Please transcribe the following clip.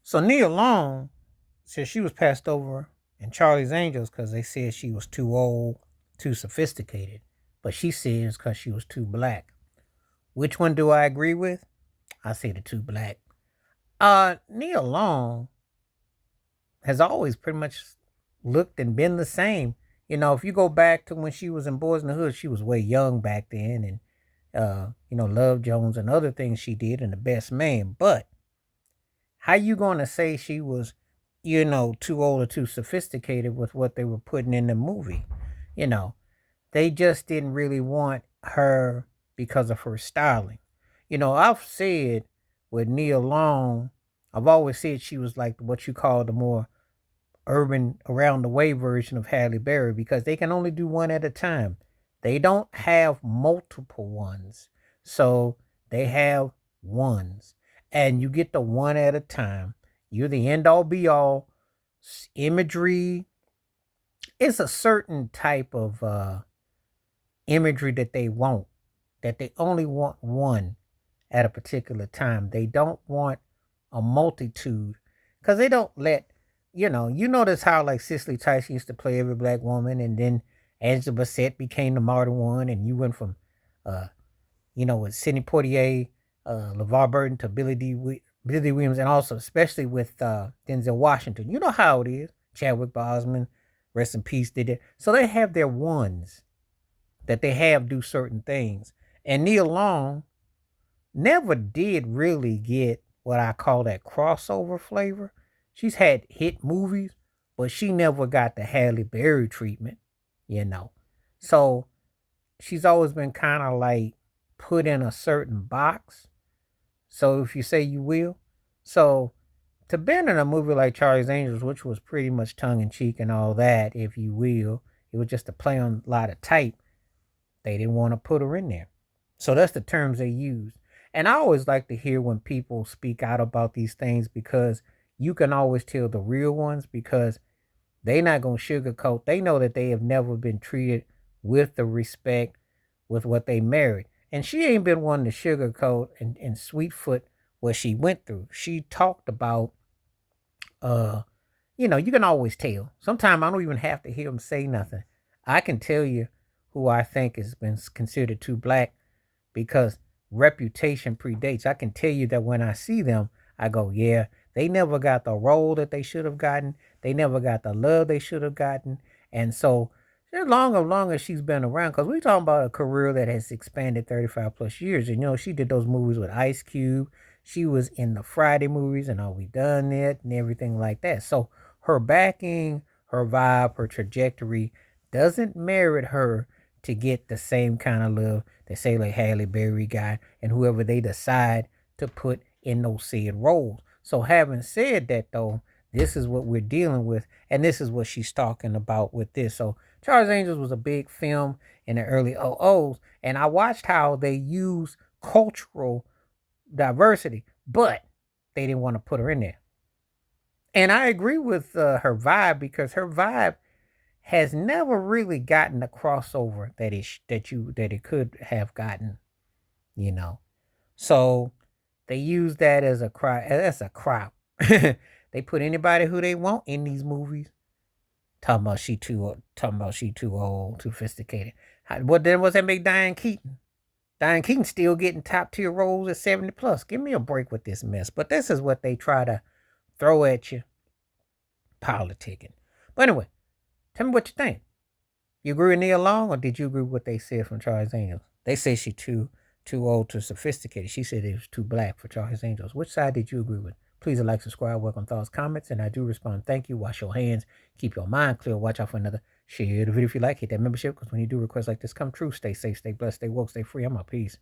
So Nia Long said she was passed over in Charlie's Angels because they said she was too old, too sophisticated. But she says because she was too black. Which one do I agree with? I say the too black. Nia Long has always pretty much looked and been the same. If you go back to when she was in Boys in the Hood, she was way young back then, and Love Jones and other things she did, and The Best Man. But how you gonna say she was, too old or too sophisticated with what they were putting in the movie? You know, they just didn't really want her because of her styling. I've said with Nia Long, I've always said she was like what you call the more urban around the way version of Halle Berry because they can only do one at a time. They don't have multiple ones. So they have ones. And you get the one at a time. You're the end all be all. Imagery. It's a certain type of imagery that they want, that they only want one at a particular time. They don't want a multitude because they don't let, you notice how like Cicely Tyson used to play every black woman, and then Angela Bassett became the modern one, and you went from, uh, with Sidney Poitier, LeVar Burton to Billy Williams, and also especially with Denzel Washington. You know how it is. Chadwick Boseman, rest in peace, did it. So they have their ones that they have do certain things. And Nia Long never did really get what I call that crossover flavor. She's had hit movies, but she never got the Halle Berry treatment, you know. So she's always been kind of like put in a certain box. So if you say you will. So to been in a movie like Charlie's Angels, which was pretty much tongue in cheek and all that, if you will, it was just a play on a lot of type. They didn't want to put her in there. So that's the terms they use. And I always like to hear when people speak out about these things because you can always tell the real ones because they not going to sugarcoat. They know that they have never been treated with the respect with what they married. And she ain't been one to sugarcoat and sweetfoot what she went through. She talked about, uh, you can always tell. Sometimes I don't even have to hear them say nothing. I can tell you who I think has been considered too black because reputation predates. I can tell you that when I see them, I go, yeah, they never got the role that they should have gotten. They never got the love they should have gotten. And so, as long as she's been around, because we're talking about a career that has expanded 35 plus years. And, she did those movies with Ice Cube. She was in the Friday movies and Are We Done Yet and everything like that. So, her backing, her vibe, her trajectory doesn't merit her to get the same kind of love that say like Halle Berry got and whoever they decide to put in those said roles. So having said that though, this is what we're dealing with, and this is what she's talking about with this. So Charles Angels was a big film in the early '00s, and I watched how they use cultural diversity, but they didn't want to put her in there. And I agree with her vibe because her vibe has never really gotten the crossover that it could have gotten, you know. So they use that as a cry. That's a crop. They put anybody who they want in these movies. Talking about she too old, too sophisticated. What then was that make Diane Keaton? Diane Keaton still getting top tier roles at 70 plus. Give me a break with this mess. But this is what they try to throw at you. Politicking. But anyway, tell me what you think. You agree with Nia Long, or did you agree with what they said from Charles Angels? They say she too old, too sophisticated. She said it was too black for Charles Angels. Which side did you agree with? Please like, subscribe, welcome thoughts, comments, and I do respond. Thank you. Wash your hands. Keep your mind clear. Watch out for another. Share the video if you like. Hit that membership because when you do requests like this come true, stay safe, stay blessed, stay woke, stay free. I'm out. Peace.